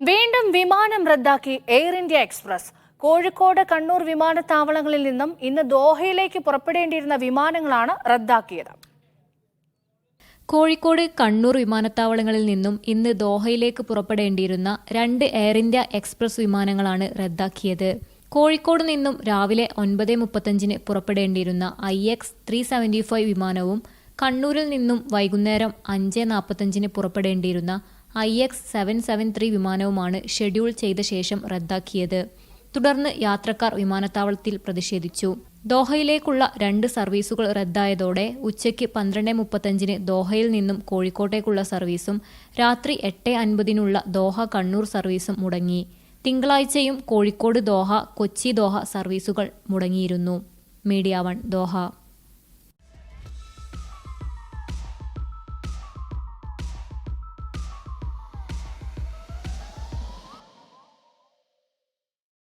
വീണ്ടും വിമാനം റദ്ദാക്കി air India express. Kozhikode, Kannur വിമാനത്താവളങ്ങളിൽ നിന്നും ഇന്ന് ദോഹയിലേക്ക് പുറപ്പെടേണ്ടിയിരുന്ന വിമാനങ്ങളാണ് റദ്ദാക്കിയത്. കോഴിക്കോട്, കണ്ണൂർ വിമാനത്താവളങ്ങളിൽ നിന്നും ഇന്ന് ദോഹയിലേക്ക് പുറപ്പെടേണ്ടിയിരുന്ന 2 എയർ ഇന്ത്യ എക്സ്പ്രസ് വിമാനങ്ങളാണ് റദ്ദാക്കിയത്. കോഴിക്കോട് നിന്നും രാവിലെ 9:35 പുറപ്പെടേണ്ടിയിരുന്ന IX 375 വിമാനവും കണ്ണൂരിൽ നിന്നും വൈകുന്നേരം 5:45 പുറപ്പെടേണ്ടിയിരുന്ന IX 773 വിമാനവുമാണ് ഷെഡ്യൂൾ ചെയ്ത ശേഷം റദ്ദാക്കിയത്. തുടർന്ന് യാത്രക്കാർ വിമാനത്താവളത്തിൽ പ്രതിഷേധിച്ചു. ദോഹയിലേക്കുള്ള 2 സർവീസുകൾ റദ്ദായതോടെ ഉച്ചയ്ക്ക് 12:35 ദോഹയിൽ നിന്നും കോഴിക്കോട്ടേക്കുള്ള സർവീസും രാത്രി 8:50 ദോഹ കണ്ണൂർ സർവീസും മുടങ്ങി. തിങ്കളാഴ്ചയും കോഴിക്കോട് ദോഹ, കൊച്ചി ദോഹ സർവീസുകൾ മുടങ്ങിയിരുന്നു. Media 1 Doha.